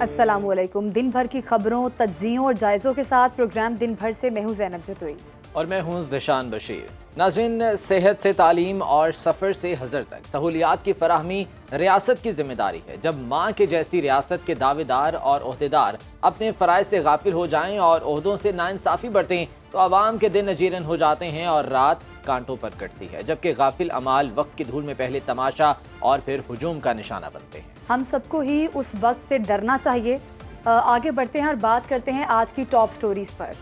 अस्सलामुअलैकुम। दिन भर की खबरों, तज्जियों और जायज़ों के साथ प्रोग्राम दिन भर से मैं हूं ज़ैनब जतोई और मैं हूं ज़िशान बशीर। नाज़रीन, सेहत से तालीम और सफ़र से हज़र तक सहूलियात की फराहमी रियासत की जिम्मेदारी है। जब माँ के जैसी रियासत के दावेदार और ओहदेदार अपने फ़राइज़ से गाफिल हो जाएं और ओहदों से नाइंसाफ़ी बरतें तो आवाम के दिन अजीरन हो जाते हैं और रात कांटों पर कटती है, जबकि गाफिल अमाल वक्त की धूल में पहले तमाशा और फिर हुजूम का निशाना बनते हैं। हम सबको ही उस वक्त से डरना चाहिए। आगे बढ़ते हैं और बात करते हैं आज की टॉप स्टोरीज पर।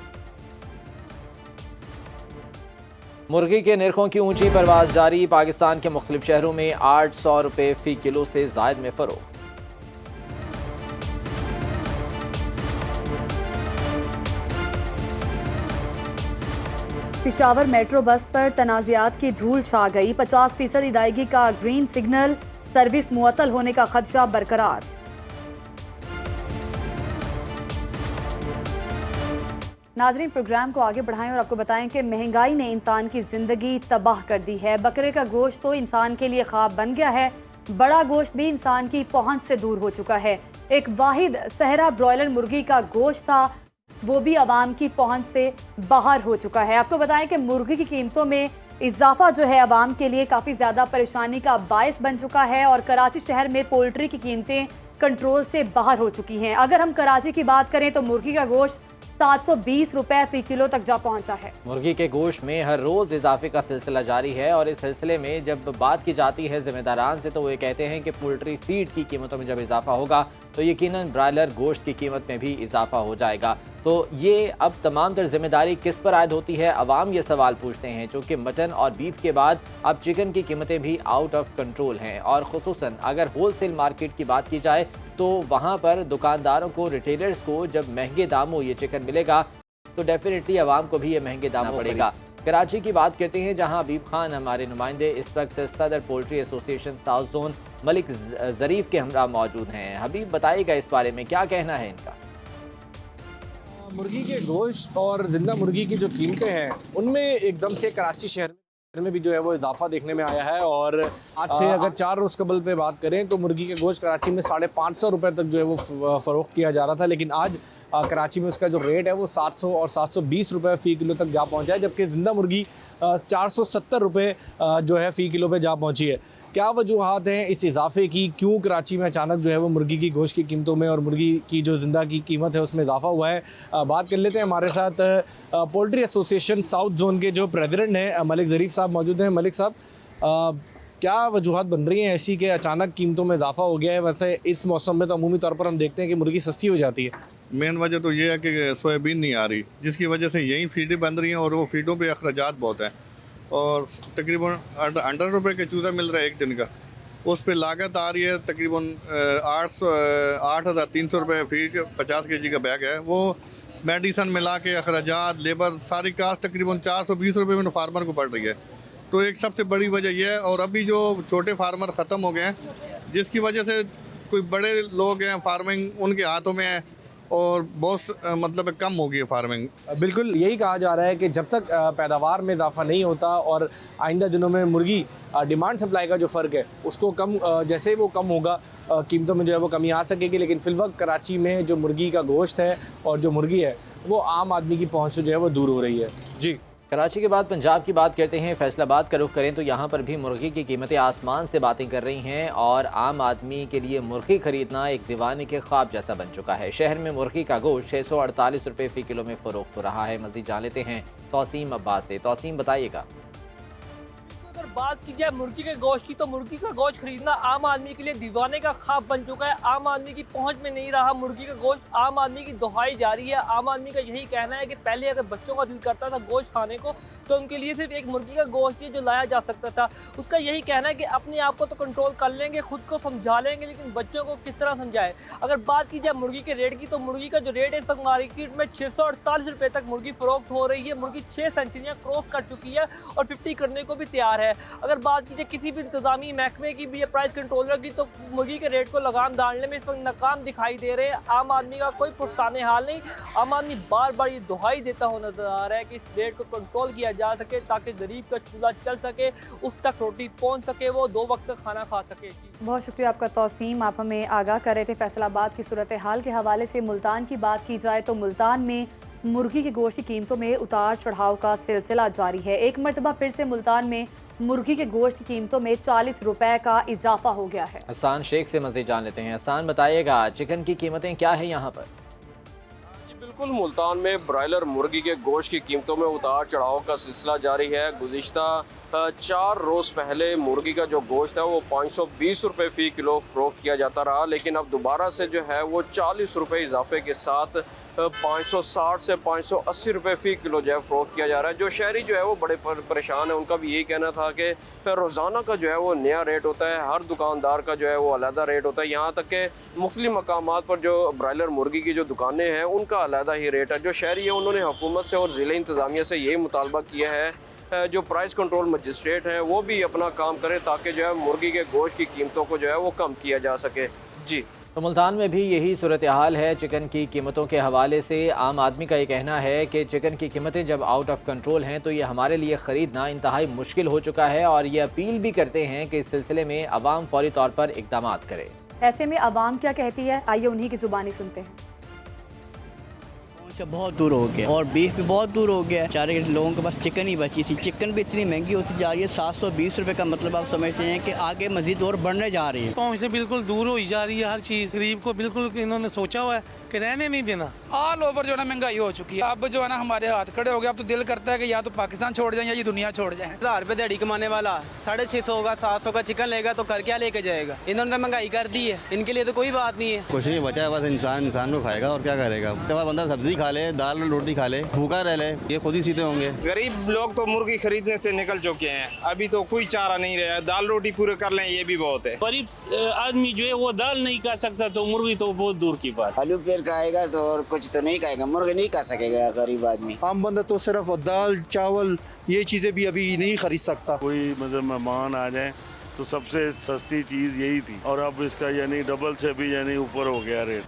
मुर्गी के निर्खों की ऊंची परवाज जारी। पाकिस्तान के मुख्तलिफ शहरों में 800 रुपये फ़ी किलो से जायद में फ़रोख्त। पिशावर मेट्रो बस पर तनाज़ात की धूल छा गई। 50% अदायगी का ग्रीन सिग्नल, सर्विस मुअत्तल होने का खदशा बरकरार। नाजरीन, प्रोग्राम को आगे बढ़ाएं और आपको बताएं कि महंगाई ने इंसान की जिंदगी तबाह कर दी है। बकरे का गोश्त तो इंसान के लिए ख्वाब बन गया है, बड़ा गोश्त भी इंसान की पहुंच से दूर हो चुका है। एक वाहिद सहरा ब्रॉयलर मुर्गी का गोश्त था, वो भी आवाम की पहुंच से बाहर हो चुका है। आपको बताएं कि मुर्गी की कीमतों में इजाफा जो है आवाम के लिए काफ़ी ज़्यादा परेशानी का बायस बन चुका है और कराची शहर में पोल्ट्री की कीमतें कंट्रोल से बाहर हो चुकी हैं। अगर हम कराची की बात करें तो मुर्गी का गोश्त 720 रुपए फी किलो तक जा पहुंचा है। मुर्गी के गोश्त में हर रोज़ इजाफे का सिलसिला जारी है और इस सिलसिले में जब बात की जाती है जिम्मेदारान से तो वो ये कहते हैं कि पोल्ट्री फीड की कीमतों में जब इजाफा होगा तो यकीनन ब्रायलर गोश्त की कीमत में भी इजाफा हो जाएगा। तो ये अब तमाम तर जिम्मेदारी किस पर आयद होती है? अवाम ये सवाल पूछते हैं, चूँकि मटन और बीफ के बाद अब चिकन की कीमतें भी आउट ऑफ कंट्रोल हैं और ख़ुसूसन अगर होलसेल मार्केट की बात की जाए तो वहाँ पर दुकानदारों को, रिटेलर्स को जब महंगे दामों ये चिकन मिलेगा तो डेफिनेटली आवाम को भी ये महंगे दामों पड़ेगा। कराची की बात करते हैं जहां हबीब खान हमारे नुमाइंदे इस वक्त सदर poultry association south zone Malik Zarif के हमरा मौजूद हैं। हबीब, बताइएगा इस बारे में क्या कहना है इनका? मुर्गी के गोश्त और जिंदा मुर्गी की जो कीमतें हैं उनमें एकदम से कराची शहर में भी जो है वो इजाफा देखने में आया है। और आज से अगर 4 रोज़ कबल पे बात करें तो मुर्गी के गोश्त कराची में 550 रुपये तक जो है वो फ़रोख्त किया जा रहा था, लेकिन आज कराची में उसका जो रेट है वो 700 और 720 रुपये फ़ी किलो तक जा पहुंचा है, जबकि ज़िंदा मुर्गी 470 रुपये जो है फ़ी किलो पे जा पहुंची है। क्या वजूहत हैं इस इजाफे की? क्यों कराची में अचानक जो है वो मुर्गी की गोश्त की कीमतों में और मुर्गी की जो ज़िंदा की कीमत है उसमें इजाफा हुआ है? बात कर लेते हैं। हमारे साथ पोल्ट्री एसोसिएशन साउथ जोन के जो प्रेसिडेंट हैं मलिक ज़रीफ साहब मौजूद हैं। मलिक साहब, क्या वजूहत बन रही हैं ऐसी कि अचानक कीमतों में इजाफा हो गया है? वैसे इस मौसम में तो अमूमी तौर पर हम देखते हैं कि मुर्गी सस्ती हो जाती है। मेन वजह तो ये है कि सोयाबीन नहीं आ रही, जिसकी वजह से यही फीडें बन रही हैं और वो फीडों पे अखराजात बहुत हैं और तकरीबन 100 रुपये के चूज़ा मिल रहा है एक दिन का, उस पर लागत आ रही है तकरीबन 8,300 रुपये फीड। 50 kg का बैग है, वो मेडिसन मिला के अखराजात, लेबर, सारी कास्ट तकरीबन 420 रुपये में फार्मर को पड़ रही है। तो एक सबसे बड़ी वजह यह है। और अभी जो छोटे फार्मर ख़त्म हो गए हैं, जिसकी वजह से कोई बड़े लोग हैं फार्मिंग उनके हाथों में है और बहुत मतलब कम हो गई है फार्मिंग। बिल्कुल यही कहा जा रहा है कि जब तक पैदावार में इजाफा नहीं होता और आइंदा दिनों में मुर्गी डिमांड सप्लाई का जो फ़र्क है उसको कम जैसे वो कम होगा कीमतों में जो है वो कमी आ सकेगी। लेकिन फ़िलवक्त कराची में जो मुर्गी का गोश्त है और जो मुर्गी है वो आम आदमी की पहुँच से जो है वो दूर हो रही है। जी, कराची के बाद पंजाब की बात करते हैं। फैसलाबाद का रुख करें तो यहाँ पर भी मुर्गी की कीमतें आसमान से बातें कर रही हैं और आम आदमी के लिए मुर्गी खरीदना एक दीवाने के ख्वाब जैसा बन चुका है। शहर में मुर्गी का गोश्त 648 रुपये फ़ी किलो में फ़रोख्त हो रहा है। मज़ीद जान लेते हैं तौसीम अब्बास से। तौसीम, बताइएगा। अगर बात की जाए मुर्गी के गोश्त की तो मुर्गी का गोश्त खरीदना आम आदमी के लिए दीवाने का ख्वाब बन चुका है। आम आदमी की पहुंच में नहीं रहा मुर्गी का गोश्त। आम आदमी की दुहाई जारी है। आम आदमी का यही कहना है कि पहले अगर बच्चों का दिल करता था गोश्त खाने को तो उनके लिए सिर्फ एक मुर्गी का गोश्त ही जो लाया जा सकता था। उसका यही कहना है कि अपने आप को तो कंट्रोल कर लेंगे, खुद को समझा लेंगे, लेकिन बच्चों को किस तरह समझाए। अगर बात की जाए मुर्गी के रेट की तो मुर्गी का जो रेट है इस वक्त मार्केट में 648 रुपये तक मुर्गी फ़रोख्त हो रही है। मुर्गी 6 सेंचुरियाँ क्रॉस कर चुकी है और 50 करने को भी तैयार है। अगर बात कीजिए किसी भी इंतजामी महकमे की भी या प्राइस कंट्रोलर की, तो मुर्गी के रेट को लगाम डालने में इस वक्त नाकाम दिखाई दे रहे हैं। आम आदमी का कोई पुरसाने हाल नहीं। आम आदमी बार बार ये दुहाई देता हुआ नजर आ रहा है कि इस रेट को कंट्रोल किया जा सके ताकि गरीब का चूल्हा चल सके, उस तक रोटी पहुंच सके, वो 2 वक्त का खाना खा सके। बहुत शुक्रिया आपका तौसीम, आप हमें आगाह कर रहे थे फैसलाबाद की सूरत हाल के हवाले से। मुल्तान की बात की जाए तो मुल्तान में मुर्गी के गोश्त की कीमतों में उतार चढ़ाव का सिलसिला जारी है। एक मरतबा फिर से मुल्तान में मुर्गी के गोश्त की कीमतों में 40 रुपए का इजाफा हो गया है। हसान शेख से मज़ीद जान लेते हैं। हसान, बताइएगा चिकन की कीमतें क्या है यहाँ पर? बिल्कुल, मुल्तान में ब्रायलर मुर्गी के गोश्त की कीमतों में उतार चढ़ाव का सिलसिला जारी है। गुज़िश्ता 4 रोज़ पहले मुर्गी का जो गोश्त है वो 520 रुपये फ़ी किलो फ़रोख्त किया जाता रहा, लेकिन अब दोबारा से जो है वो 40 रुपये इजाफे के साथ 560 से 580 रुपये फ़ी किलो जो है फ़रोख्त किया जा रहा है। जो शहरी जो है वो बड़े परेशान है। उनका भी यही कहना था कि रोज़ाना का जो है वो नया रेट होता है, हर दुकानदार का जो है वो अलहदा रेट होता है। यहाँ तक कि मुख्तलिफ मकामात पर जो ब्रायलर मुर्गी की जो दुकानें हैं उनका अलहदा ही रेट है। जो शहरी है उन्होंने हुकूमत से और ज़िले इंतज़ामिया से यही मुतालबा किया है जो प्राइस कंट्रोल मजिस्ट्रेट हैं वो भी अपना काम करें ताकि जो है मुर्गी के गोश्त की कीमतों को जो है वो कम किया जा सके। जी, तो मुल्तान में भी यही सूरत हाल है चिकन की कीमतों के हवाले से। आम आदमी का ये कहना है कि चिकन की कीमतें जब आउट ऑफ कंट्रोल हैं तो ये हमारे लिए ख़रीदना इंतहाई मुश्किल हो चुका है, और ये अपील भी करते हैं कि इस सिलसिले में अवाम फौरी तौर पर इक़दाम करे। ऐसे में अवाम क्या कहती है, आइए उन्हीं की ज़ुबानी सुनते हैं। से बहुत दूर हो गया और बीफ भी बहुत दूर हो गया। 4 लोगों के पास चिकन ही बची थी। चिकन भी इतनी महंगी होती जा रही है, 720 रुपये का मतलब आप समझते हैं कि आगे मजीद और बढ़ने जा रही है। पहुँच से बिल्कुल दूर हो जा रही है हर चीज़। गरीब को बिल्कुल इन्होंने सोचा हुआ है कि रहने नहीं देना। ऑल ओवर जो है ना महंगाई हो चुकी है। अब जो है ना हमारे हाथ खड़े हो गए। अब तो दिल करता है कि या तो पाकिस्तान छोड़ जाए या ये दुनिया छोड़ जाए। 1000 रुपये दिहाड़ी कमाने वाला 650 का 700 का चिकन लेगा तो घर क्या लेके जाएगा? इन्होंने महंगाई कर दी है, इनके लिए तो कोई बात नहीं है। कुछ नहीं बचा है, बस इंसान को खाएगा और क्या करेगा। बंदा सब्जी खा ले, दाल रोटी खा ले, भूखा रह ले, ये खुद ही सीधे होंगे। गरीब लोग तो मुर्गी खरीदने से निकल चुके हैं, अभी तो कोई चारा नहीं रहा। दाल रोटी पूरे कर लें ये भी बहुत है। गरीब आदमी जो है वो दाल नहीं खा सकता तो मुर्गी तो बहुत दूर की बात। आलू पेड़ खाएगा तो और कुछ तो नहीं खाएगा, मुर्गी नहीं खा सकेगा गरीब आदमी। आम बंदा तो सिर्फ दाल चावल ये चीज़ें भी अभी नहीं खरीद सकता। कोई मतलब मेहमान आ जाए तो सबसे सस्ती चीज़ यही थी और अब इसका यानी डबल से भी यानी ऊपर हो गया रेट।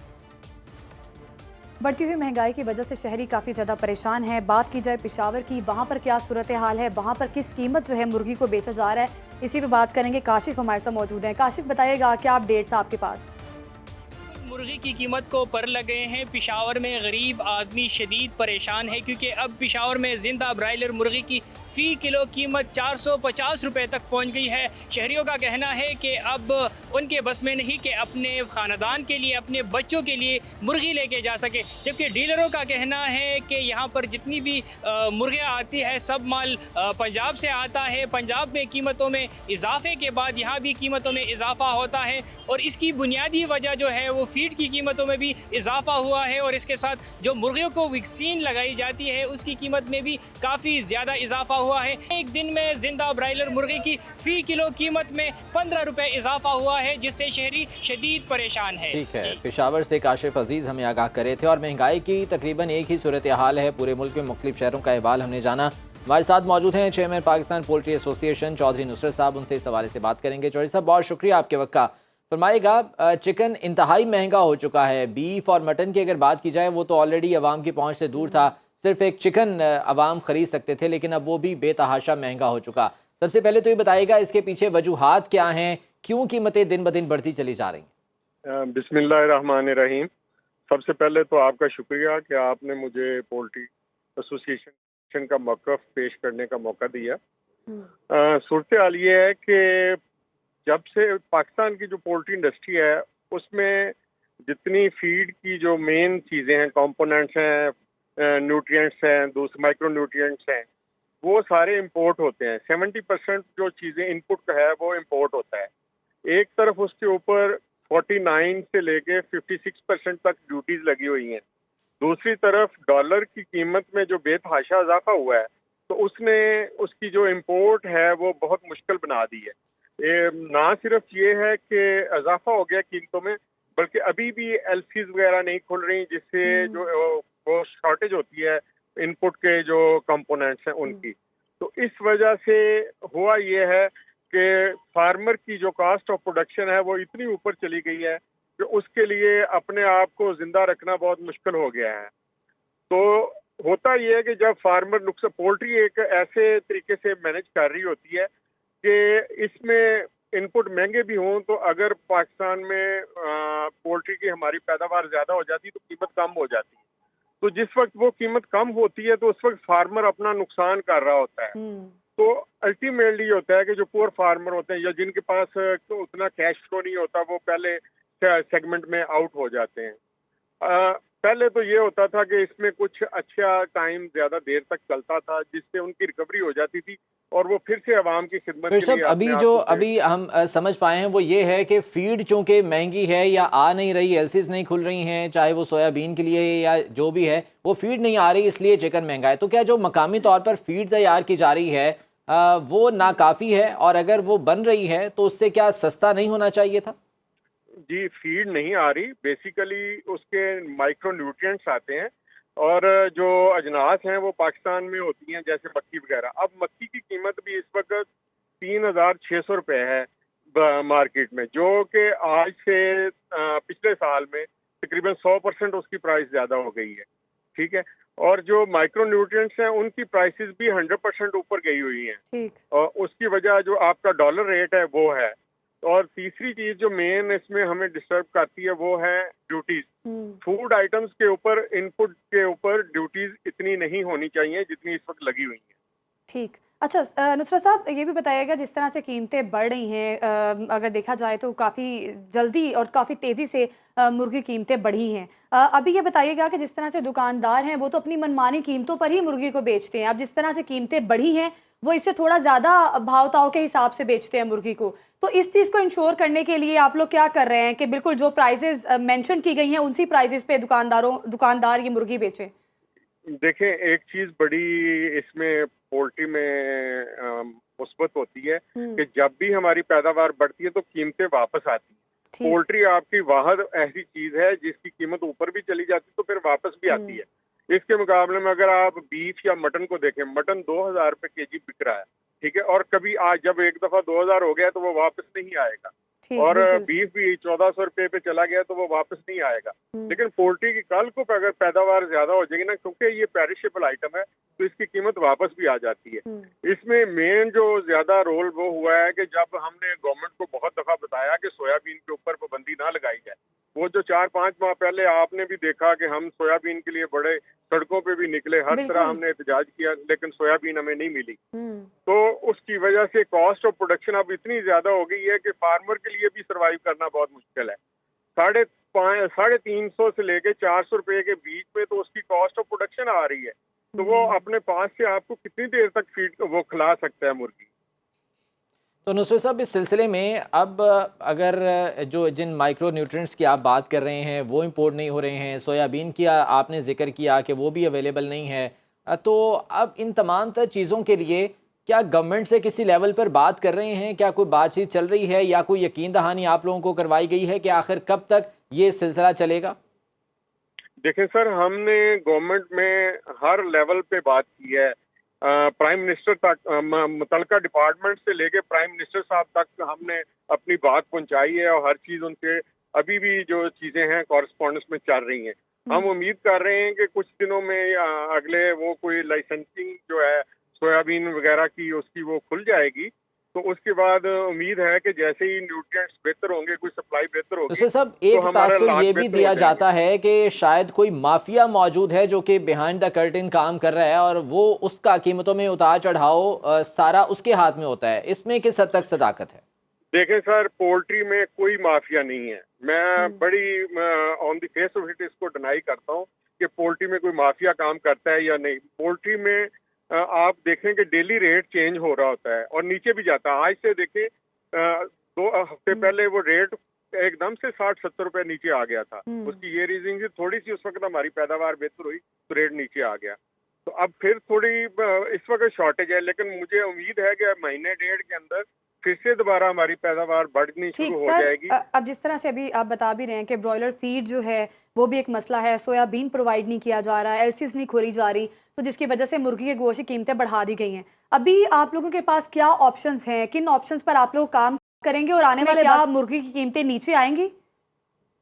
बढ़ती हुई महंगाई की वजह से शहरी काफ़ी ज़्यादा परेशान है। बात की जाए पेशावर की, वहाँ पर क्या सूरत हाल है, वहाँ पर किस कीमत जो है मुर्गी को बेचा जा रहा है, इसी पे बात करेंगे। काशिफ हमारे साथ मौजूद हैं। काशिफ, बताइएगा क्या अपडेट्स आपके पास? मुर्गी की कीमत को पर लगे हैं। पेशावर में गरीब आदमी शदीद परेशान है क्योंकि अब पेशावर में ज़िंदा ब्रायलर मुर्गी की फ़ी किलो कीमत 450 रुपये तक पहुंच गई है। शहरियों का कहना है कि अब उनके बस में नहीं कि अपने ख़ानदान के लिए, अपने बच्चों के लिए मुर्गी लेके जा सके, जबकि डीलरों का कहना है कि यहाँ पर जितनी भी मुर्गियाँ आती है सब माल पंजाब से आता है। पंजाब में कीमतों में इजाफे के बाद यहाँ भी कीमतों में इजाफा होता है और इसकी बुनियादी वजह जो है वो फीड की कीमतों में भी इजाफा हुआ है और इसके साथ जो मुर्गियों को वैक्सीन लगाई जाती है उसकी कीमत में भी काफ़ी ज़्यादा इजाफा हुआ है। एक दिन में जिंदा ब्रायलर मुर्गी की फ़ी किलो कीमत में 15 रुपये इजाफा हुआ है, जिससे शहरी शदीद परेशान है। ठीक है, पेशावर से काशिफ अजीज़ हमें आगाह करे थे। और महंगाई की तकरीबन एक ही सूरत हाल है पूरे मुल्क में, मुख्तलिफ शहरों का अहवाल हमने जाना। हमारे साथ मौजूद हैं chairman Pakistan poultry association Chaudhry Nusrat Sahab, उनसे इस हवाले से बात करेंगे। चौधरी साहब, बहुत शुक्रिया आपके वक्त का। फरमाइएगा, चिकन इंतहाई महंगा हो चुका है। बीफ और मटन की अगर बात की जाए वो तो ऑलरेडी अवाम की पहुंच से दूर था, सिर्फ एक चिकन अवाम खरीद सकते थे, लेकिन अब वो भी बेतहाशा महंगा हो चुका। सबसे पहले तो ये बताइएगा इसके पीछे वजूहात क्या हैं, क्यों कीमतें दिन ब दिन बढ़ती चली जा रही हैं? बिस्मिल्लाहिर्रहमानिर्रहीम। सबसे पहले तो आपका शुक्रिया कि आपने मुझे पोल्ट्री एसोसिएशन का मौक़िफ़ पेश करने का मौका दिया। सूरत हाल ये है कि जब से पाकिस्तान की जो पोल्ट्री इंडस्ट्री है उसमें जितनी फीड की जो मेन चीज़ें हैं, कंपोनेंट्स हैं, न्यूट्रिएंट्स हैं, दूसरे माइक्रो न्यूट्रिएंट्स हैं, वो सारे इंपोर्ट होते हैं। 70% जो चीज़ें इनपुट का है वो इंपोर्ट होता है। एक तरफ उसके ऊपर 49 से लेके 56% तक ड्यूटीज लगी हुई हैं। दूसरी तरफ डॉलर की कीमत में जो बेतहाशा इजाफा हुआ है तो उसने उसकी जो इंपोर्ट है वो बहुत मुश्किल बना दी है। ना सिर्फ ये है कि इजाफा हो गया कीमतों में, बल्कि अभी भी एलसीज वगैरह नहीं खुल रही, जिससे जो वो शॉर्टेज होती है इनपुट के जो कंपोनेंट्स हैं उनकी। तो इस वजह से हुआ ये है कि फार्मर की जो कास्ट ऑफ प्रोडक्शन है वो इतनी ऊपर चली गई है कि उसके लिए अपने आप को जिंदा रखना बहुत मुश्किल हो गया है। तो होता ये है कि जब फार्मर नुकसान, पोल्ट्री एक ऐसे तरीके से मैनेज कर रही होती है कि इसमें इनपुट महंगे भी हों, तो अगर पाकिस्तान में पोल्ट्री की हमारी पैदावार ज़्यादा हो जाती है तो कीमत कम हो जाती है। तो जिस वक्त वो कीमत कम होती है तो उस वक्त फार्मर अपना नुकसान कर रहा होता है। तो अल्टीमेटली होता है कि जो पुअर फार्मर होते हैं या जिनके पास तो उतना कैश फ्लो नहीं होता, वो पहले सेगमेंट में आउट हो जाते हैं। पहले तो ये होता था कि इसमें कुछ अच्छा टाइम ज्यादा देर तक चलता था जिससे उनकी रिकवरी हो जाती थी और वो फिर से आवाम की खिदमत फिर के सब लिए अभी अपने जो आप को अभी हम समझ पाए हैं वो ये है कि फीड चूंकि महंगी है या आ नहीं रही, एलसीज नहीं खुल रही हैं, चाहे वो सोयाबीन के लिए या जो भी है, वो फीड नहीं आ रही, इसलिए चिकन महंगा है। तो क्या जो मकामी तौर पर फीड तैयार की जा रही है वो नाकाफ़ी है, और अगर वो बन रही है तो उससे क्या सस्ता नहीं होना चाहिए था? जी, फीड नहीं आ रही, बेसिकली उसके माइक्रो न्यूट्रिएंट्स आते हैं और जो अजनास हैं वो पाकिस्तान में होती हैं, जैसे मक्की वगैरह। अब मक्की की कीमत भी इस वक्त 3,600 रुपये है मार्केट में, जो कि आज से पिछले साल में तकरीबन 100% उसकी प्राइस ज़्यादा हो गई है। ठीक है, और जो माइक्रो न्यूट्रिएंट्स हैं उनकी प्राइसेस भी 100% ऊपर गई हुई हैं। और उसकी वजह जो आपका डॉलर रेट है वो है। और तीसरी चीज जो मेन इसमें हमें डिस्टर्ब करती है वो है ड्यूटीज। फूड आइटम्स के ऊपर, इनपुट के ऊपर ड्यूटीज इतनी नहीं होनी चाहिए जितनी इस वक्त लगी हुई हैं। ठीक। अच्छा नुसरत साहब, ये भी बताइएगा, जिस तरह से कीमतें बढ़ रही हैं, अगर देखा जाए तो काफ़ी जल्दी और काफ़ी तेज़ी से मुर्गी कीमतें बढ़ी हैं। अभी ये बताइएगा कि जिस तरह से दुकानदार हैं वो तो अपनी मनमानी कीमतों पर ही मुर्गी को बेचते हैं। अब जिस तरह से कीमतें बढ़ी हैं वो इससे थोड़ा ज़्यादा भाव ताव के हिसाब से बेचते हैं मुर्गी को। तो इस चीज़ को इंश्योर करने के लिए आप लोग क्या कर रहे हैं कि बिल्कुल जो प्राइजेस मेंशन की गई हैं उसी प्राइजेस पे दुकानदार ये मुर्गी बेचें? देखें, एक चीज बड़ी इसमें पोल्ट्री में मुस्बत होती है कि जब भी हमारी पैदावार बढ़ती है तो कीमतें वापस आती हैं। पोल्ट्री आपकी वाहद ऐसी चीज है जिसकी कीमत ऊपर भी चली जाती है तो फिर वापस भी आती है। इसके मुकाबले में अगर आप बीफ या मटन को देखें, मटन 2,000 रुपये केजी बिक रहा है, ठीक है, और कभी आज जब एक दफा 2,000 हो गया तो वो वापस नहीं आएगा। और बीफ भी 1,400 रुपये पे चला गया तो वो वापस नहीं आएगा। लेकिन पोल्ट्री की कल को अगर पैदावार ज्यादा हो जाएगी ना, क्योंकि ये पेरिशेबल आइटम है, तो इसकी कीमत वापस भी आ जाती है। इसमें मेन जो ज्यादा रोल वो हुआ है कि जब हमने गवर्नमेंट को बहुत दफा बताया कि सोयाबीन के ऊपर पाबंदी ना लगाई जाए, वो जो 4-5 माह पहले आपने भी देखा कि हम सोयाबीन के लिए बड़े सड़कों पे भी निकले, हर तरह हमने एहतजाज किया, लेकिन सोयाबीन हमें नहीं मिली। तो उसकी वजह से कॉस्ट ऑफ प्रोडक्शन अब इतनी ज्यादा हो गई है कि फार्मर के लिए भी सर्वाइव करना बहुत मुश्किल है। 350 से लेके 400 रुपए के बीच में तो उसकी कॉस्ट ऑफ प्रोडक्शन आ रही है। तो वो अपने पास से आपको कितनी देर तक फीड वो खिला सकता है मुर्गी। तो नुसरत साहब, इस सिलसिले में अब अगर जो जिन माइक्रो न्यूट्रिएंट्स की आप बात कर रहे हैं वो इंपोर्ट नहीं हो रहे हैं, सोयाबीन की आपने जिक्र किया कि वो भी अवेलेबल नहीं है, तो अब इन तमाम तर चीज़ों के लिए क्या गवर्नमेंट से किसी लेवल पर बात कर रहे हैं? क्या कोई बातचीत चल रही है या कोई यकीन दहानी आप लोगों को करवाई गई है कि आखिर कब तक ये सिलसिला चलेगा? देखें सर, हमने गवर्नमेंट में हर लेवल पे बात की है, प्राइम मिनिस्टर तक, मुतल्लिका डिपार्टमेंट से लेके प्राइम मिनिस्टर साहब तक हमने अपनी बात पहुंचाई है और हर चीज़ उनसे अभी भी जो चीज़ें हैं कॉरेस्पॉन्डेंस में चल रही हैं। हम उम्मीद कर रहे हैं कि कुछ दिनों में अगले वो कोई लाइसेंसिंग जो है सोयाबीन वगैरह की उसकी वो खुल जाएगी, तो उसके बाद उम्मीद है कि जैसे ही न्यूट्रिएंट्स बेहतर होंगे, कोई सप्लाई बेहतर होगी, तो सब एक तासुर ये भी दिया जाता है कि शायद कोई माफिया मौजूद है जो कि बिहाइंड द कर्टेन काम कर रहा है और वो उसका कीमतों में उतार चढ़ाव सारा उसके हाथ में होता है। इसमें किस हद तक सदाकत है? देखें सर, पोल्ट्री में कोई माफिया नहीं है। मैं बड़ी on the face of it इसको डिनाई करता हूँ कि पोल्ट्री में कोई माफिया काम करता है या नहीं। पोल्ट्री में आप देखें कि डेली रेट चेंज हो रहा होता है और नीचे भी जाता है। आज से देखें 2 हफ्ते पहले वो रेट एकदम से 60-70 रुपए नीचे आ गया था। उसकी ये रीजन थी, थोड़ी सी उस वक्त हमारी पैदावार बेहतर हुई तो रेट नीचे आ गया। तो अब फिर थोड़ी इस वक्त शॉर्टेज है, लेकिन मुझे उम्मीद है कि महीने डेढ़ के अंदर फिर से दोबारा हमारी पैदावार बढ़नी शुरू हो जाएगी। अब जिस तरह से अभी आप बता भी रहे हैं कि ब्रॉयलर फीड जो है वो भी एक मसला है, सोयाबीन प्रोवाइड नहीं किया जा रहा है, एलसीज नहीं खोली जा रही, तो जिसकी वजह से मुर्गी के गोश्त की कीमतें बढ़ा दी गई हैं। अभी आप लोगों के पास क्या ऑप्शंस हैं, किन ऑप्शंस पर आप लोग काम करेंगे और आने वाले बाद मुर्गी की कीमतें नीचे आएंगी?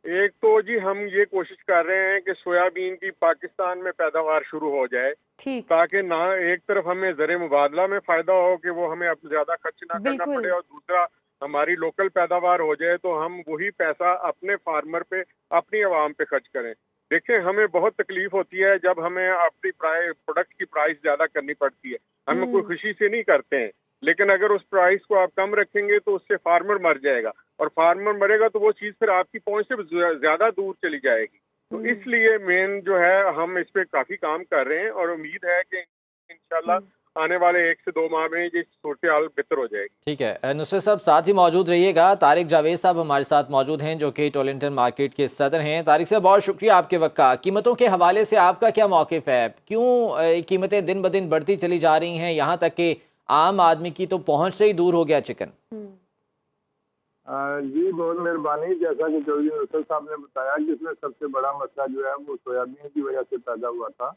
एक तो जी हम ये कोशिश कर रहे हैं कि सोयाबीन की पाकिस्तान में पैदावार शुरू हो जाए, ठीक, ताकि ना एक तरफ हमें ज़र मुबादला में फ़ायदा हो कि वो हमें अब ज़्यादा खर्च ना करना पड़े, और दूसरा हमारी लोकल पैदावार हो जाए तो हम वही पैसा अपने फार्मर पे, अपनी आवाम पे खर्च करें। देखिए, हमें बहुत तकलीफ होती है जब हमें अपनी प्रोडक्ट की प्राइस ज़्यादा करनी पड़ती है, हम कोई खुशी से नहीं करते हैं, लेकिन अगर उस प्राइस को आप कम रखेंगे तो उससे फार्मर मर जाएगा, और फार्मर मरेगा तो वो चीज़ फिर आपकी पहुंच से ज़्यादा दूर चली जाएगी। तो इसलिए मेन जो है हम इस पे काफ़ी काम कर रहे हैं, और उम्मीद है कि इंशाल्लाह आने वाले 1 से 2 माह में ये सूरत हाल बेहतर हो जाएगी। ठीक है, नुसरत साहब साथ ही मौजूद रहिएगा। तारिक जावेद साहब हमारे साथ मौजूद हैं जो कि टोलिंगटन मार्केट के सदर हैं। तारिक साहब, बहुत शुक्रिया आपके वक्त का। कीमतों के हवाले से आपका क्या मौक़िफ़ है? क्यों कीमतें दिन ब दिन बढ़ती चली जा रही हैं, यहाँ तक कि आम आदमी की तो पहुँच से ही दूर हो गया चिकन? जी बहुत मेहरबानी। जैसा कि चौधरी नुसरत साहब ने बताया कि इसमें सबसे बड़ा मसला जो है वो सोयाबीन की वजह से पैदा हुआ था,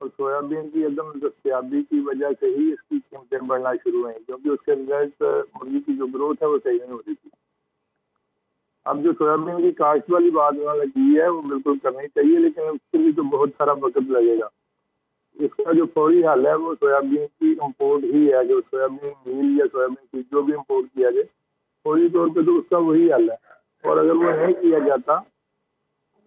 और सोयाबीन की एकदम दस्तयाबी की वजह से ही इसकी कीमतें बढ़ना शुरू हुई, क्योंकि उसके रिजल्ट मुर्गी की जो ग्रोथ है वो सही नहीं हो रही थी। अब जो सोयाबीन की काश्त वाली बात उन्होंने की है वो बिल्कुल करनी चाहिए, लेकिन उसके लिए तो बहुत सारा वक्त लगेगा। इसका जो फौरी हल है वो सोयाबीन की इम्पोर्ट ही है, जो सोयाबीन मील या सोयाबीन सीड जो भी इम्पोर्ट किया जाए फौरी तौर पे, तो उसका वही हल है। और अगर वो नहीं किया जाता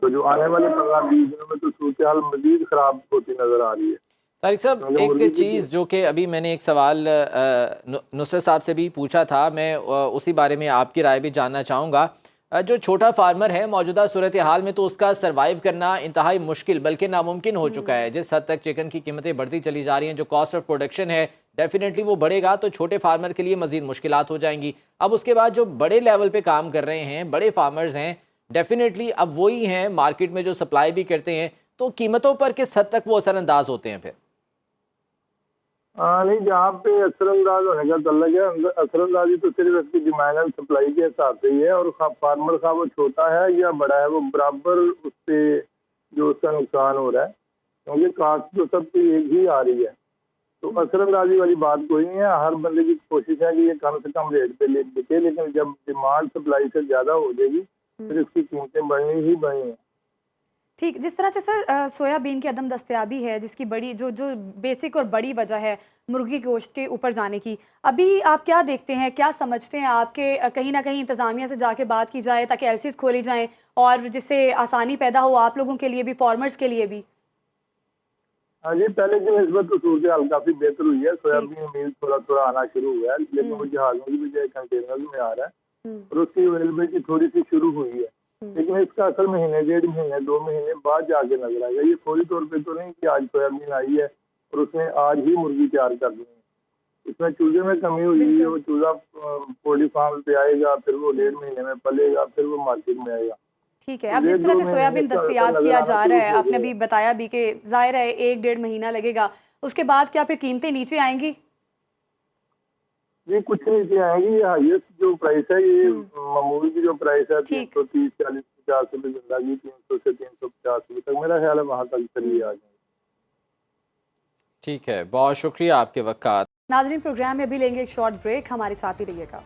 तो जो आने वाले 15-20 दिनों में तो सूरत हाल मजीद खराब होती नजर आ रही है। तारिक साहब, एक चीज़ जो कि अभी मैंने एक सवाल नुसरत साहब से भी पूछा था, मैं उसी बारे में आपकी राय भी जानना चाहूँगा। जो छोटा फार्मर है मौजूदा सूरत हाल में तो उसका सर्वाइव करना इंतहाई मुश्किल बल्कि नामुमकिन हो चुका है। जिस हद तक चिकन की कीमतें बढ़ती चली जा रही हैं, जो कॉस्ट ऑफ प्रोडक्शन है डेफिनेटली वो बढ़ेगा, तो छोटे फार्मर के लिए मजीद मुश्किलात हो जाएंगी। अब उसके बाद जो बड़े लेवल पे काम कर रहे हैं, बड़े फार्मर्स हैं, डेफिनेटली अब वही हैं मार्केट में जो सप्लाई भी करते हैं, तो कीमतों पर किस हद तक वो असरअंदाज होते हैं फिर? नहीं, जहाँ पे असरअंदाज होने का तल्लक है, असरअंदाजी तो सिर्फ इसकी डिमांड एंड सप्लाई के हिसाब से ही है, और फार्मर का वो छोटा है या बड़ा है वो बराबर उससे जो उसका नुकसान हो रहा है, क्योंकि कास्ट तो सबकी एक ही आ रही है। तो असरअंदाजी वाली बात कोई नहीं है। हर बंदे की कोशिश है कि ये कम से कम रेट पे बिके, लेकिन जब डिमांड सप्लाई से ज़्यादा हो जाएगी फिर इसकी कीमतें बढ़नी ही बढ़नी है। ठीक, जिस तरह से सर सोयाबीन की अदम दस्तयाबी है, जिसकी बड़ी जो बेसिक और बड़ी वजह है मुर्गी गोश्त के ऊपर जाने की, अभी आप क्या देखते हैं, क्या समझते हैं आपके कहीं ना कहीं इंतज़ामिया से जाके बात की जाए ताकि एलसीज खोली जाएं और जिससे आसानी पैदा हो आप लोगों के लिए भी, फार्मर्स के लिए भी? हाँ जी, पहले की निस्बत तो सूरत हाल काफ़ी बेहतर हुई है। सोयाबीन मील थोड़ा थोड़ा आना शुरू हुआ है, लेकिन वो जहाज़ों की बजाय कंटेनर में आ रहा है, और उसकी अवेलेबिलिटी थोड़ी सी शुरू हुई है, लेकिन इसका असर महीने, 1.5 महीने, 2 महीने बाद जाके नजर आएगा। ये फौरी तौर पे तो नहीं कि आज सोयाबीन आई है और उसने आज ही मुर्गी तैयार कर दी है। इसमें चूजे में कमी हुई है, वो चूजा पोल्ट्री फार्म पे आएगा, फिर वो 1.5 महीने में पलेगा, फिर वो मार्केट में आएगा। ठीक है, अब जिस तरह से सोयाबीन दस्तयाब किया जा रहा है, आपने अभी बताया भी कि जाहिर है 1-1.5 महीना लगेगा, उसके बाद क्या फिर कीमतें नीचे आएंगी? ये कुछ नीचे आएगी। ये हाईएस्ट जो प्राइस है, ये मामूली की जो प्राइस है 330, 40, 50 रुपये जिंदा की, 300 से 350 रुपये तक मेरा ख्याल है वहाँ तक चलिए आ जाएंगे। ठीक है, बहुत शुक्रिया आपके वक्त का। नाज़रीन, प्रोग्राम में अभी लेंगे एक शॉर्ट ब्रेक, हमारे साथ ही रहिएगा।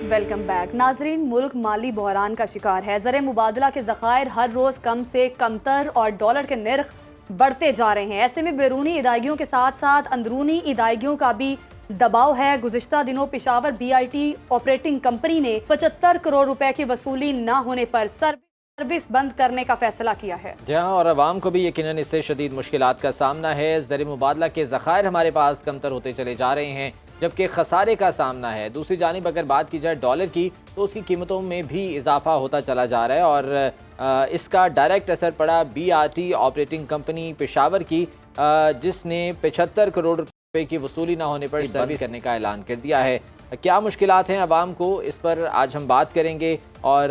Welcome back. नाज़रीन, मुल्क माली बहरान का शिकार है। ज़र मुबादला के ज़खायर हर रोज़ कम से कमतर और डॉलर के निर्ख बढ़ते जा रहे हैं। ऐसे में बैरूनी इदायगियों के साथ साथ अंदरूनी इदायगियों का भी दबाव है। गुज़िश्ता दिनों पेशावर BIT ऑपरेटिंग कंपनी ने 75 करोड़ रुपए की वसूली न होने पर सर्विस बंद करने का फैसला किया है। जहां और आवाम को भी यकीनन इससे शदीद मुश्किलात का सामना है। ज़र मुबादला के ज़खायर हमारे पास कमतर होते चले जा रहे हैं, जबकि खसारे का सामना है। दूसरी जानिब अगर बात की जाए डॉलर की, तो उसकी कीमतों में भी इजाफा होता चला जा रहा है, और इसका डायरेक्ट असर पड़ा BRT ऑपरेटिंग कंपनी पेशावर की, जिसने 75 करोड़ रुपए की वसूली ना होने पर सर्विस करने का ऐलान कर दिया है। क्या मुश्किलात हैं आवाम को, इस पर आज हम बात करेंगे, और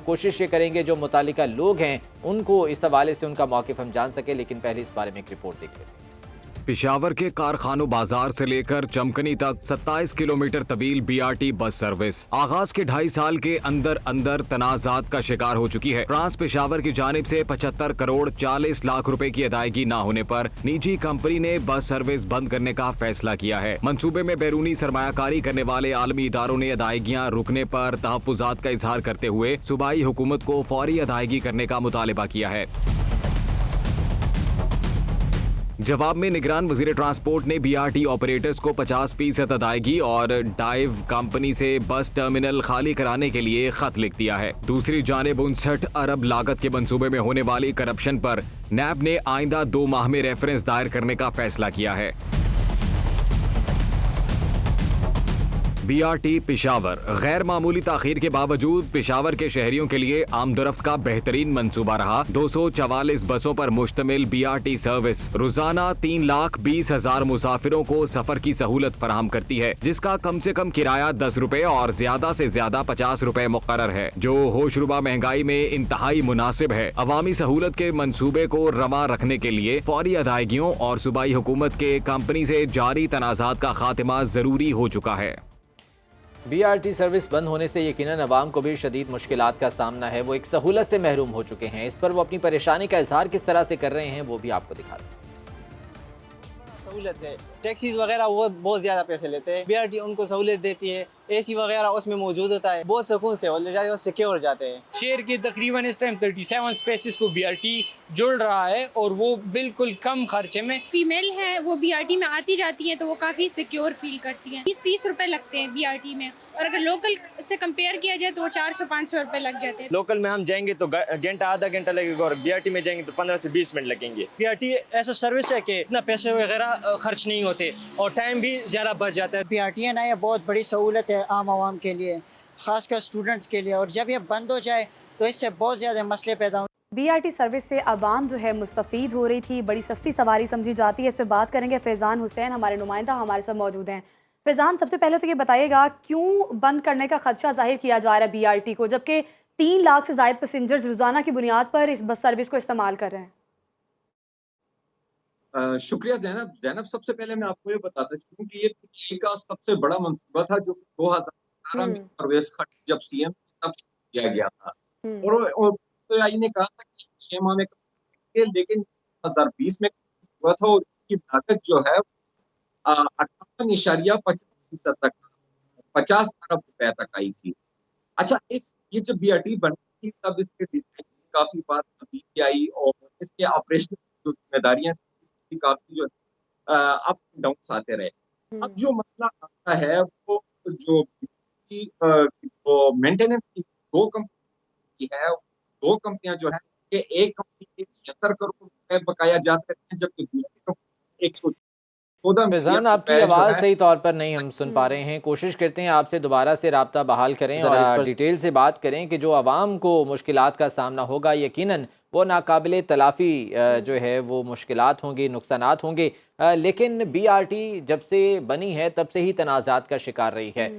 कोशिश ये करेंगे जो मुतालिका लोग हैं उनको इस हवाले से उनका मौक़िफ़ हम जान सकें। लेकिन पहले इस बारे में एक रिपोर्ट देख लेते हैं। पेशावर के कारखानों बाजार से लेकर चमकनी तक 27 किलोमीटर तवील बीआरटी बस सर्विस आगाज के 2.5 साल के अंदर अंदर तनाजात का शिकार हो चुकी है। ट्रांस पेशावर की जानिब से 75 करोड़ 40 लाख रुपए की अदायगी न होने पर निजी कंपनी ने बस सर्विस बंद करने का फैसला किया है। मंसूबे में बैरूनी सरमायाकारी करने वाले आलमी इदारों ने अदायगियां रुकने पर तहफ्फुजात का इजहार करते हुए सूबाई हुकूमत को फौरी अदायगी करने का मुतालिबा किया है। जवाब में निगरान वजीर ट्रांसपोर्ट ने बीआरटी ऑपरेटर्स को 50% अदायगी और डाइव कंपनी से बस टर्मिनल खाली कराने के लिए खत लिख दिया है। दूसरी जानिब 59 अरब लागत के मंसूबे में होने वाली करप्शन पर नैब ने आइंदा 2 माह में रेफरेंस दायर करने का फैसला किया है। बीआरटी पेशावर गैर मामूली ताखीर के बावजूद पेशावर के शहरियों के लिए आमदरफ्त का बेहतरीन मंसूबा रहा। 244 बसों पर मुश्तमिल बीआरटी सर्विस रोजाना 3,20,000 मुसाफिरों को सफर की सहूलत फराहम करती है, जिसका कम से कम किराया 10 रुपए और ज्यादा से ज्यादा 50 रुपए मुकर्रर है, जो होशरुबा महंगाई में इंतहाई मुनासिब है। अवामी सहूलत के मंसूबे को रवा रखने के लिए फौरी अदायगियों और सूबाई हुकूमत के कंपनी से जारी तनाजात का खात्मा जरूरी हो चुका है। बीआरटी सर्विस बंद होने से यकीनन अवाम को भी शदीद मुश्किलात का सामना है। वो एक सहूलत से महरूम हो चुके हैं। इस पर वो अपनी परेशानी का इजहार किस तरह से कर रहे हैं वो भी आपको दिखा दें। सहूलत है, टैक्सीज वगैरह वो बहुत ज़्यादा पैसे लेते हैं, बीआरटी उनको सहूलत देती है, एसी वगैरह उसमें मौजूद होता है, बहुत सुकून से और सिक्योर जाते हैं। शहर के तकरीबन इस टाइम 37 स्पेसेस को बीआरटी जोड़ रहा है और वो बिल्कुल कम खर्चे में। फीमेल है वो बीआरटी में आती जाती हैं तो वो काफ़ी सिक्योर फील करती हैं। 20-30 रुपए लगते हैं बीआरटी में, और अगर लोकल से कंपेयर किया जाए तो 400-500 रुपए लग जाते हैं। लोकल में हम जाएंगे तो घंटा आधा घंटा लगेगा और बीआरटी में जाएंगे तो 15 से 20 मिनट लगेंगे। बीआरटी ऐसा सर्विस है कि इतना पैसे वगैरह खर्च नहीं होते और टाइम भी ज़्यादा बच जाता है। बीआरटी है ना, ये बहुत बड़ी सहूलत है आम आवाम के लिए, खासकर स्टूडेंट्स के लिए, और जब ये बंद हो जाए तो इससे बहुत ज़्यादा मसले पैदा होंगे। बीआरटी सर्विस से आवाम जो है मुस्तफ़ीद हो रही थी, बड़ी सस्ती सवारी समझी जाती है। इस पर बात करेंगे। फैज़ान हुसैन हमारे नुमाइंदा हमारे साथ मौजूद हैं। फैज़ान, सबसे पहले तो ये बताइएगा क्यों बंद करने का खदशा जाहिर किया जा रहा है बीआरटी को, जबकि 3 लाख से ज़ायद पैसेंजर्स रोज़ाना की बुनियाद पर इस बस सर्विस को इस्तेमाल कर रहे हैं। शुक्रिया जैनब, सबसे पहले मैं आपको ये बताता चलूं कि ये पीटीआई का सबसे बड़ा मंसूबा था जो 2018 में परवेज खान जब सीएम तब किया गया था, और पीटीआई ने कहा था कि 6 माह में लेकिन 2020 में हुआ था और इसकी लागत जो है 58.50% तक 50 अरब रुपए तक आई थी। अच्छा, ये जब बीआरटी बनी थी तब इसके डिजाइन काफी बार तब्दीली आई और इसके ऑपरेशनल जो जिम्मेदारियां काफी जो अप डाउन्स आते रहे। अब जो मसला आता है वो जो मेंटेनेंस की 2 कंपनी है, 2 कंपनियां जो है कि एक कंपनी के 76 करोड़ रुपए बकाया जाते हैं जबकि दूसरी कंपनी 114। फैज़ान, आपकी आवाज़ सही तौर पर नहीं हम सुन पा रहे हैं। कोशिश करते हैं आपसे दोबारा से राब्ता बहाल करें और इस पर डिटेल से बात करें कि जो आवाम को मुश्किलात का सामना होगा यकीनन वो नाकाबिले तलाफ़ी जो है वो मुश्किलात होंगी, नुकसानात होंगे, लेकिन बीआरटी जब से बनी है तब से ही तनाज़ात का शिकार रही है।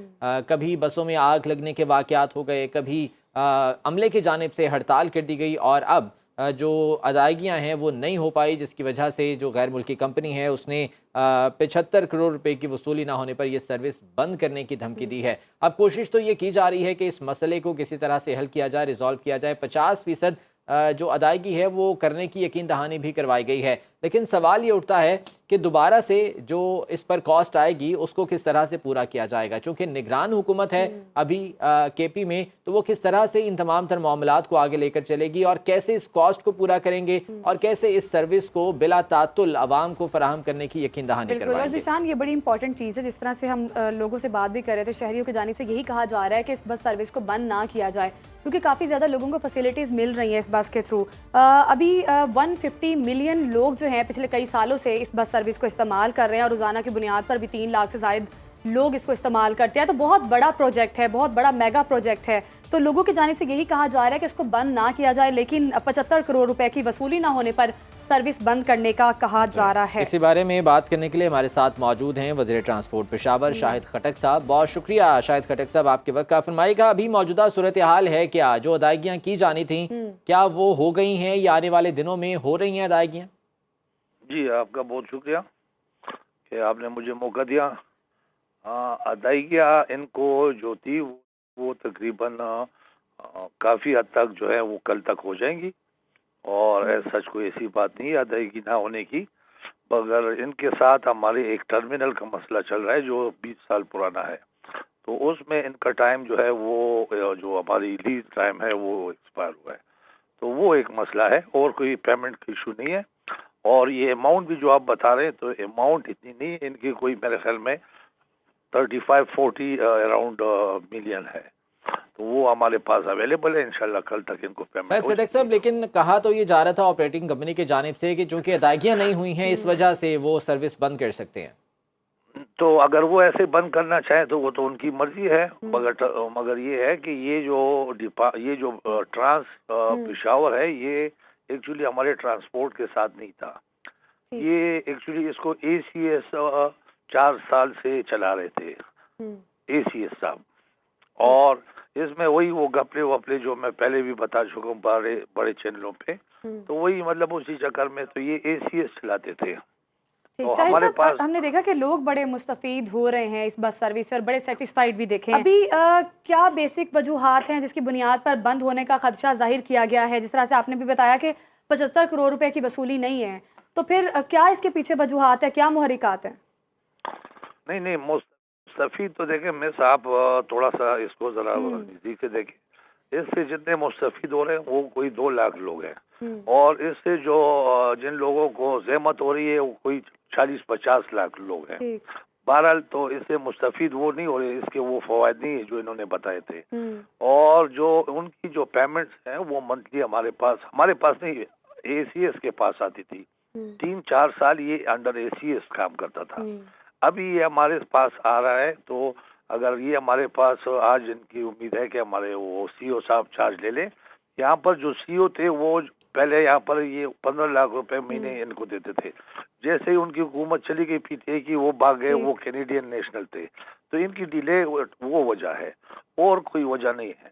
कभी बसों में आग लगने के वाक़यात हो गए, कभी अमले की जानिब से हड़ताल कर दी गई और अब जो अदायगियाँ हैं वो नहीं हो पाई, जिसकी वजह से जो गैर मुल्की कंपनी है उसने 75 करोड़ रुपए की वसूली ना होने पर यह सर्विस बंद करने की धमकी दी है। अब कोशिश तो ये की जा रही है कि इस मसले को किसी तरह से हल किया जाए, रिजॉल्व किया जाए। 50% जो अदायगी है वो करने की यकीन दहानी भी करवाई गई है, लेकिन सवाल ये उठता है कि दोबारा से जो इस पर कॉस्ट आएगी उसको किस तरह से पूरा किया जाएगा। चूँकि निगरान हुकूमत है अभी केपी में, तो वो किस तरह से इन तमाम तर मामलात को आगे लेकर चलेगी और कैसे इस कॉस्ट को पूरा करेंगे और कैसे इस सर्विस को बिला तातुल आवाम को फराहम करने की यकीन दहानी करवाएंगे। ज़ीशान, ये बड़ी इंपॉर्टेंट चीज़ है। जिस तरह से हम लोगों से बात भी कर रहे थे, शहरियों की जानिब से यही कहा जा रहा है कि इस बस सर्विस को बंद ना किया जाए क्योंकि काफ़ी ज़्यादा लोगों को फैसिलिटीज़ मिल रही हैं इस बस के थ्रू। अभी 150 मिलियन लोग जो हैं पिछले कई सालों से इस बस सर्विस को इस्तेमाल कर रहे हैं और रोज़ाना की बुनियाद पर भी 3 लाख से ज़ायद लोग इसको इस्तेमाल करते हैं। तो बहुत बड़ा प्रोजेक्ट है, बहुत बड़ा मेगा प्रोजेक्ट है। तो लोगों की जानिब से यही कहा जा रहा है कि इसको बंद ना किया जाए, लेकिन 75 करोड़ रुपए की वसूली ना होने पर सर्विस बंद करने का कहा जा रहा है। इसी बारे में बात करने के लिए हमारे साथ मौजूद हैं वज़ीर ट्रांसपोर्ट पेशावर शाहिद खटक साहब। बहुत शुक्रिया शाहिद खटक साहब आपके वक्त का। फरमाइएगा, अभी मौजूदा सूरत हाल है क्या? जो अदायगियाँ की जानी थी क्या वो हो गई हैं या आने वाले दिनों में हो रही हैं अदायगियाँ? जी, आपका बहुत शुक्रिया। कि आपने मुझे मौका दिया। अदायगियाँ इनको जो थी वो तकरीबन काफ़ी हद तक जो है वो कल तक हो जाएंगी, और सच कोई ऐसी बात नहीं है अदायगी ना होने की, मगर इनके साथ हमारे एक टर्मिनल का मसला चल रहा है जो 20 साल पुराना है, तो उसमें इनका टाइम जो है वो जो हमारी लीज टाइम है वो एक्सपायर हुआ है, तो वो एक मसला है और कोई पेमेंट का इशू नहीं है। और ये अमाउंट भी जो आप बता रहे हैं तो अमाउंट इतनी नहीं है इनकी, कोई मेरे ख्याल में 35-40 अराउंड मिलियन है, तो वो हमारे पास अवेलेबल है। इंशाल्लाह कल तक इनको पेमेंट खटक साहब, लेकिन कहा तो ये जा रहा था ऑपरेटिंग कंपनी की जानिब से कि चूंकि अदायगियाँ नहीं हुई हैं इस वजह से वो सर्विस बंद कर सकते हैं। तो अगर वो ऐसे बंद करना चाहें तो वो तो उनकी मर्जी है, मगर ये है कि ये जो ट्रांस पेशावर है ये एक्चुअली हमारे ट्रांसपोर्ट के साथ नहीं था, ये एक्चुअली इसको ACS 4 साल से चला रहे थे ACS साहब, और इसमें वही वो गपले वपले जो मैं पहले भी बता चुका हूँ बड़े चैनलों पे, तो वही मतलब उसी चक्कर में तो ये ACS चलाते थे। तो हमारे पास हमने देखा कि लोग बड़े मुस्तफीद हो रहे हैं इस बस सर्विस से और बड़े सेटिस्फाइड भी देखे हैं। अभी क्या बेसिक वजूहात हैं जिसकी बुनियाद पर बंद होने का खदशा जाहिर किया गया है? जिस तरह से आपने भी बताया कि 75 करोड़ रुपए की वसूली नहीं है, तो फिर क्या इसके पीछे वजूहात है, क्या मुहरिकात है? नहीं मुस्तफीद तो देखें मैं साहब थोड़ा सा इसको जरा नजदीक से देखें, इससे जितने मुस्तफीद हो रहे हैं वो कोई 2 लाख लोग हैं, और इससे जो जिन लोगों को ज़हमत हो रही है वो कोई 40-50 लाख लोग हैं। बहरहाल तो इससे मुस्तफीद वो नहीं हो रहे, इसके वो फवायद नहीं है जो इन्होंने बताए थे, और जो उनकी जो पेमेंट्स हैं वो मंथली हमारे पास नहीं ACS के पास आती थी। 3-4 साल ये अंडर ACS काम करता था, अभी ये हमारे पास आ रहा है, तो अगर ये हमारे पास आज इनकी उम्मीद है कि हमारे वो CO साहब चार्ज ले लें। यहाँ पर जो CO थे वो पहले यहाँ पर ये 15 लाख रुपए महीने इनको देते थे, जैसे ही उनकी हुकूमत चली गई PTA की वो भाग गए, वो कैनेडियन नेशनल थे, तो इनकी डिले वो वजह है और कोई वजह नहीं है।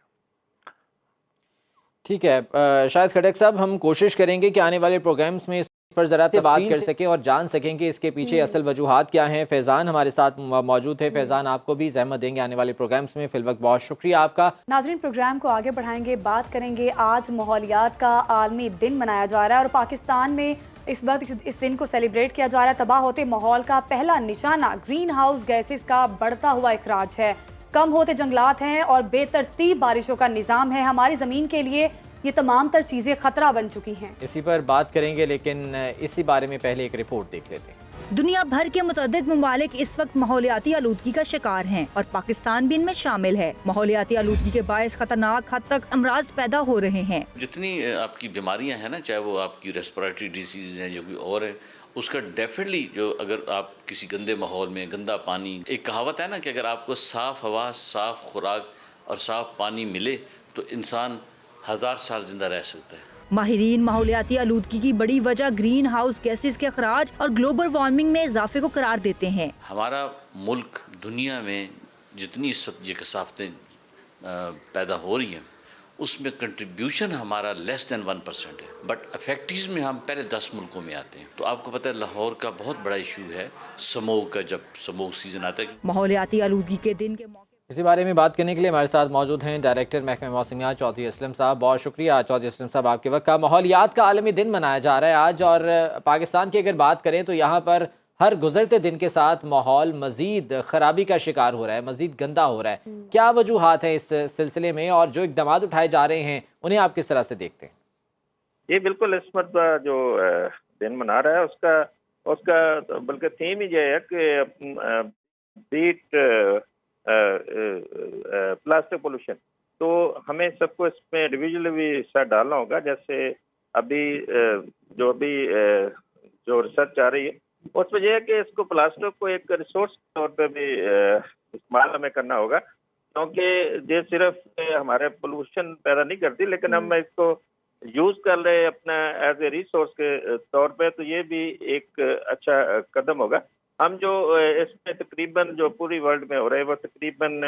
ठीक है, शायद खटक साहब हम कोशिश करेंगे कि आने वाले प्रोग्राम्स में इस पर ज़रा बात कर सकें और जान सकें कि इसके पीछे असल वजूहात क्या हैं। फैज़ान हमारे साथ मौजूद है, फैज़ान आपको भी ज़हमत देंगे आने वाले प्रोग्राम्स में। फिलवक्त बहुत शुक्रिया आपका। नाज़रीन, प्रोग्राम को आगे बढ़ाएंगे, बात करेंगे। आज माहौलियात का आलमी दिन मनाया जा रहा है और पाकिस्तान में इस वक्त इस दिन को सेलिब्रेट किया जा रहा है। तबाह होते माहौल का पहला निशाना ग्रीन हाउस गैसेस का बढ़ता हुआ इखराज है, कम होते जंगलात हैं और बेतरतीब बारिशों का निज़ाम है। हमारी ज़मीन के लिए ये तमाम तर चीज़ें खतरा बन चुकी हैं। इसी पर बात करेंगे, लेकिन इसी बारे में पहले एक रिपोर्ट देख लेते हैं। दुनिया भर के मुतअद्दिद ममालिक इस वक्त माहौलियाती आलूदगी का शिकार हैं और पाकिस्तान भी इनमें शामिल है। माहौलियाती आलूदगी के बायस खतरनाक हद तक अमराज पैदा हो रहे हैं। जितनी आपकी बीमारियां हैं ना, चाहे वो आपकी रेस्पिरेटरी डिसीज हैं जो कोई और है, उसका डेफिनेटली जो अगर आप किसी गंदे माहौल में गंदा पानी, एक कहावत है ना कि अगर आपको साफ़ हवा, साफ़ खुराक और साफ़ पानी मिले तो इंसान 1000 साल जिंदा रह सकता है। माहिरीन माहौलियाती आलूदगी की बड़ी वजह ग्रीन हाउस गैसेस के अखराज और ग्लोबल वार्मिंग में इजाफे को करार देते हैं। हमारा मुल्क दुनिया में जितनी ये कसाफतें पैदा हो रही हैं उसमें कंट्रीब्यूशन हमारा लेस देन 1% है, बट इफेक्टिव्स में हम पहले 10 मुल्कों में आते हैं। तो आपको पता है लाहौर का बहुत बड़ा इशू है स्मोक का, जब स्मोक सीजन आता है। माहौलियाती आलूदगी के दिन के इसी बारे में बात करने के लिए हमारे साथ मौजूद हैं डायरेक्टर महकमा मौसमियात चौधरी असलम साहब। बहुत शुक्रिया चौधरी असलम साहब आपके वक्त का। माहौलियात का आलमी दिन मनाया जा रहा है आज, और पाकिस्तान की अगर बात करें तो यहाँ पर हर गुजरते दिन के साथ माहौल मज़ीद ख़राबी का शिकार हो रहा है, मज़ीद गंदा हो रहा है। क्या वजूहात हैं इस सिलसिले में और जो इक़दाम उठाए जा रहे हैं उन्हें आप किस तरह से देखते हैं? ये बिल्कुल इस मरतबा जो दिन मना रहा है उसका बल्कि थीम ही ये है कि बीट प्लास्टिक पोल्यूशन। तो हमें सबको इसमें इंडिविजुअली भी हिस्सा डालना होगा। जैसे अभी जो रिसर्च आ रही है उसमें यह है कि इसको प्लास्टिक को एक रिसोर्स के तौर पे भी इस्तेमाल हमें करना होगा, क्योंकि ये सिर्फ हमारे पोल्यूशन पैदा नहीं करती, लेकिन हम इसको यूज़ कर रहे अपना एज ए रिसोर्स के तौर पे, तो ये भी एक अच्छा कदम होगा। हम जो इसमें तकरीबन जो पूरी वर्ल्ड में हो रहा है वो तकरीबन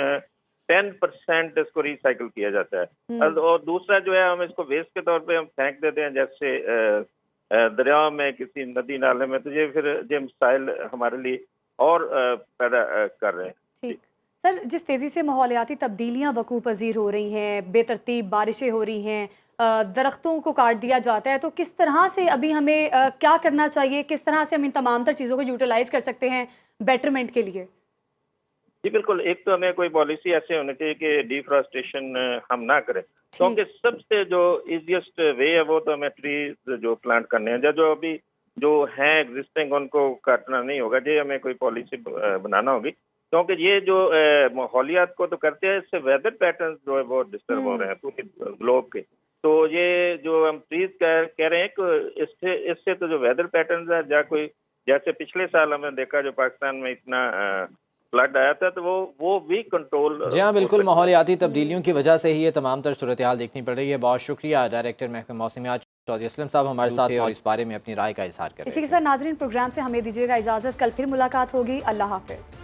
10% इसको रिसाइकिल किया जाता है, और दूसरा जो है हम इसको वेस्ट के तौर पे हम फेंक देते हैं, जैसे दरिया में, किसी नदी नाले में। तो ये फिर ये मसाइल हमारे लिए और पैदा कर रहे हैं। ठीक सर, जिस तेज़ी से माहौलियाती तब्दीलियाँ वकूफ़ पज़ीर हो रही हैं, बेतरतीब बारिशें हो रही हैं, दरख्तों को काट दिया जाता है, तो किस तरह से अभी हमें क्या करना चाहिए, किस तरह से हम इन तमाम तर चीज़ों को यूटिलाइज़ कर सकते हैं बेटरमेंट के लिए? जी बिल्कुल, एक तो हमें कोई पॉलिसी ऐसे होनी चाहिए कि डिफॉरेस्टेशन हम ना करें, क्योंकि सबसे जो इजीएस्ट वे है वो तो हमें ट्रीज जो प्लांट करने हैं, जो अभी जो हैं एग्जिस्टिंग उनको काटना नहीं होगा। ये हमें कोई पॉलिसी बनाना होगी, क्योंकि ये जो माहौलियात को तो करते हैं, इससे वेदर पैटर्न जो है वो डिस्टर्ब हो रहे हैं पूरे ग्लोब के। तो ये जो हम ट्रीज कह रहे हैं कि इससे तो जो वेदर पैटर्न है, जैसे पिछले साल हमने देखा जो पाकिस्तान में इतना फ्लड आया था, तो वो भी कंट्रोल। जी हाँ, बिल्कुल, माहौलियाती तब्दीलियों की वजह से ही ये तमाम तर सूरत हाल देखनी पड़ रही है। बहुत शुक्रिया डायरेक्टर महकमा मौसमियात चौधरी असलम साहब हमारे साथ थे और इस बारे में अपनी राय का इजहार करें। इसी के साथ नाजरीन प्रोग्राम से हमें दीजिएगा इजाज़त, कल फिर मुलाकात होगी। अल्लाह हाफिज़।